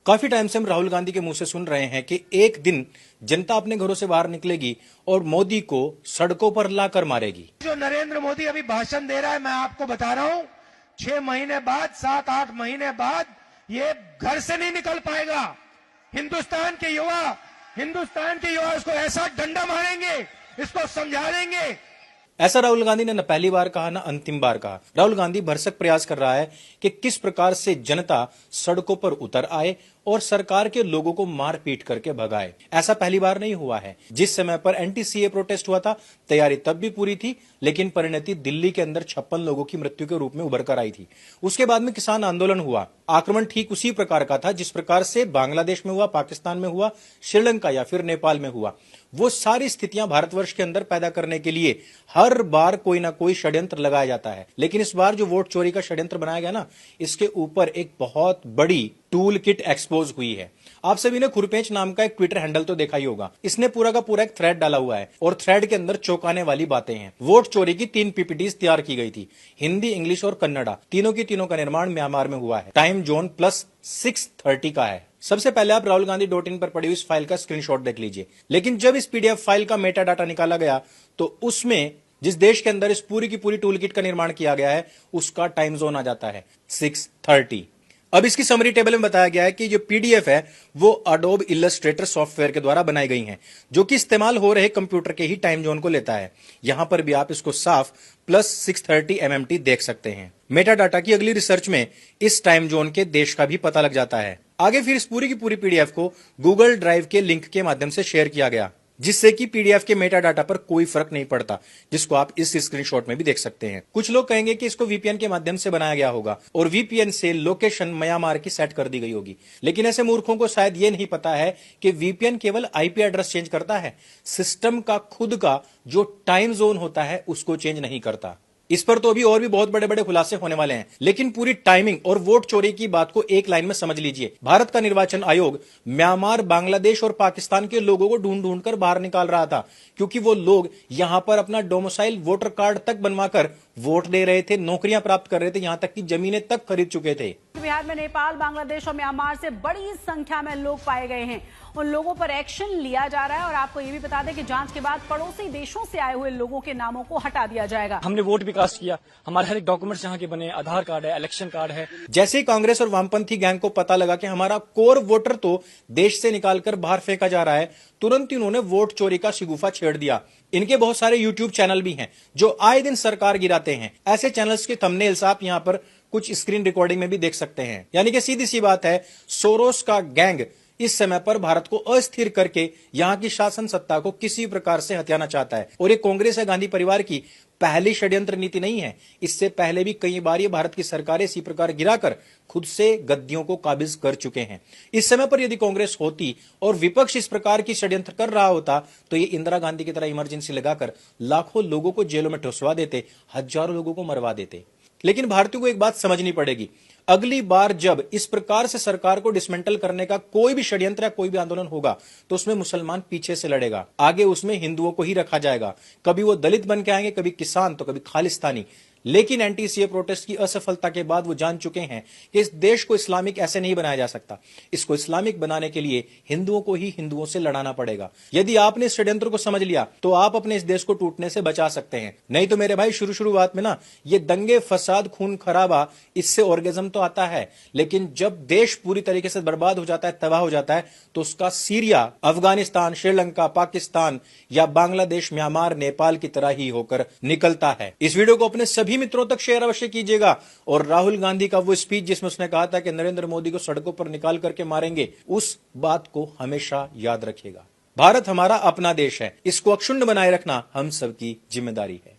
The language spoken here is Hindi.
काफी टाइम से हम राहुल गांधी के मुंह से सुन रहे हैं कि एक दिन जनता अपने घरों से बाहर निकलेगी और मोदी को सड़कों पर लाकर मारेगी। जो नरेंद्र मोदी अभी भाषण दे रहा है, मैं आपको बता रहा हूं, 6 महीने बाद, 7-8 महीने बाद ये घर से नहीं निकल पाएगा। हिंदुस्तान के युवा इसको ऐसा डंडा मारेंगे, इसको समझा देंगे। ऐसा राहुल गांधी ने न पहली बार कहा न अंतिम बार कहा। राहुल गांधी भरसक प्रयास कर रहा है कि किस प्रकार से जनता सड़कों पर उतर आए और सरकार के लोगों को मार पीट करके भगाए। ऐसा पहली बार नहीं हुआ है। जिस समय पर एंटी-सीए प्रोटेस्ट हुआ था, तैयारी तब भी पूरी थी, लेकिन परिणति दिल्ली के अंदर 56 लोगों की मृत्यु के रूप में उभर कर आई थी। उसके बाद में किसान आंदोलन हुआ। आक्रमण ठीक उसी प्रकार का था जिस प्रकार से बांग्लादेश में हुआ, पाकिस्तान में हुआ, श्रीलंका या फिर नेपाल में हुआ। वो सारी स्थितियां भारतवर्ष के अंदर पैदा करने के लिए हर बार कोई ना कोई षड्यंत्र लगाया जाता है। लेकिन इस बार जो वोट चोरी का षड्यंत्र बनाया गया ना, इसके ऊपर एक बहुत बड़ी टूल किट एक्सपोज हुई है। आप सभी ने खुरपेंच नाम का एक ट्विटर हैंडल तो देखा ही होगा। इसने पूरा का पूरा एक थ्रेड डाला हुआ है और थ्रेड के अंदर चौंकाने वाली बातें हैं। वोट चोरी की 3 पीपीटीज तैयार की गई थी, हिंदी, इंग्लिश और कन्नड़ा। तीनों की तीनों का निर्माण म्यांमार में हुआ है। टाइम जोन +6:30 का है। सबसे पहले आप rahulgandhi.in पर पड़ी हुई इस फाइल का स्क्रीनशॉट देख लीजिए। लेकिन जब इस पीडीएफ फाइल का मेटा डाटा निकाला गया तो उसमें जिस देश के अंदर इस पूरी की पूरी टूल किट का निर्माण किया गया है उसका टाइम जोन आ जाता है 6:30। अब इसकी समरी टेबल में बताया गया है कि जो पीडीएफ है वो अडोब इलस्ट्रेटर सॉफ्टवेयर के द्वारा बनाई गई है, जो कि इस्तेमाल हो रहे कंप्यूटर के ही टाइम जोन को लेता है। यहां पर भी आप इसको साफ +6:30 MMT देख सकते हैं। मेटा डाटा की अगली रिसर्च में इस टाइम जोन के देश का भी पता लग जाता है। आगे फिर इस पूरी की पूरी पीडीएफ को गूगल ड्राइव के लिंक के माध्यम से शेयर किया गया, जिससे कि पीडीएफ के मेटा डाटा पर कोई फर्क नहीं पड़ता, जिसको आप इस स्क्रीनशॉट में भी देख सकते हैं। कुछ लोग कहेंगे कि इसको वीपीएन के माध्यम से बनाया गया होगा और वीपीएन से लोकेशन म्यांमार की सेट कर दी गई होगी। लेकिन ऐसे मूर्खों को शायद ये नहीं पता है कि वीपीएन केवल आईपी एड्रेस चेंज करता है, सिस्टम का खुद का जो टाइम जोन होता है उसको चेंज नहीं करता। इस पर तो अभी और भी बहुत बड़े बड़े खुलासे होने वाले हैं, लेकिन पूरी टाइमिंग और वोट चोरी की बात को एक लाइन में समझ लीजिए। भारत का निर्वाचन आयोग म्यांमार, बांग्लादेश और पाकिस्तान के लोगों को ढूंढ ढूंढ कर बाहर निकाल रहा था, क्योंकि वो लोग यहां पर अपना डोमिसाइल वोटर कार्ड तक बनवाकर वोट दे रहे थे, नौकरियां प्राप्त कर रहे थे, यहां तक कि जमीनें तक खरीद चुके थे। बिहार में नेपाल, बांग्लादेश और म्यांमार से बड़ी संख्या में लोग पाए गए हैं। उन लोगों पर एक्शन लिया जा रहा है और आपको ये भी बता दें कि जांच के बाद पड़ोसी देशों से आए हुए लोगों के नामों को हटा दिया जाएगा। हमने वोट भी कास्ट किया, हमारे हर एक डॉक्यूमेंट्स यहाँ के बने, आधार कार्ड है, इलेक्शन कार्ड है। जैसे ही कांग्रेस और वामपंथी गैंग को पता लगा कि हमारा कोर वोटर तो देश से निकालकर बाहर फेंका जा रहा है, तुरंत ही उन्होंने वोट चोरी का शिगुफा छेड़ दिया। इनके बहुत सारे यूट्यूब चैनल भी हैं जो आए दिन सरकार गिराते हैं। ऐसे चैनल्स के थंबनेल्स आप यहां पर कुछ स्क्रीन रिकॉर्डिंग में भी देख सकते हैं। यानी कि सीधी सी बात है, सोरोस का गैंग इस समय पर भारत को अस्थिर करके यहां की शासन सत्ता को किसी प्रकार से हथियाना चाहता है। और ये कांग्रेस या गांधी परिवार की पहली षड्यंत्र नीति नहीं है। इससे पहले भी कई बार ये भारत की सरकारें इसी प्रकार गिराकर खुद से गद्दियों को काबिज कर चुके हैं। इस समय पर यदि कांग्रेस होती और विपक्ष इस प्रकार की षड्यंत्र कर रहा होता तो ये इंदिरा गांधी की तरह इमरजेंसी लगाकर लाखों लोगों को जेलों में ठुसवा देते, हजारों लोगों को मरवा देते। लेकिन भारतीयों को एक बात समझनी पड़ेगी, अगली बार जब इस प्रकार से सरकार को डिसमेंटल करने का कोई भी षड्यंत्र या कोई भी आंदोलन होगा तो उसमें मुसलमान पीछे से लड़ेगा, आगे उसमें हिंदुओं को ही रखा जाएगा। कभी वो दलित बन के आएंगे, कभी किसान तो कभी खालिस्तानी। लेकिन एंटी-सीए प्रोटेस्ट की असफलता के बाद वो जान चुके हैं कि इस देश को इस्लामिक ऐसे नहीं बनाया जा सकता। इसको इस्लामिक बनाने के लिए हिंदुओं को ही हिंदुओं से लड़ाना पड़ेगा। यदि आपने इस षड्यंत्र को समझ लिया तो आप अपने इस देश को टूटने से बचा सकते हैं। नहीं तो मेरे भाई, शुरुआत में ना ये दंगे, फसाद, खून खराबा, इससे ऑर्गेजम तो आता है, लेकिन जब देश पूरी तरीके से बर्बाद हो जाता है, तबाह हो जाता है, तो उसका सीरिया, अफगानिस्तान, श्रीलंका, पाकिस्तान या बांग्लादेश, म्यांमार, नेपाल की तरह ही होकर निकलता है। इस वीडियो को अपने सभी मित्रों तक शेयर अवश्य कीजिएगा और राहुल गांधी का वो स्पीच जिसमें उसने कहा था कि नरेंद्र मोदी को सड़कों पर निकाल करके मारेंगे, उस बात को हमेशा याद रखिएगा। भारत हमारा अपना देश है, इसको अक्षुण्ण बनाए रखना हम सबकी जिम्मेदारी है।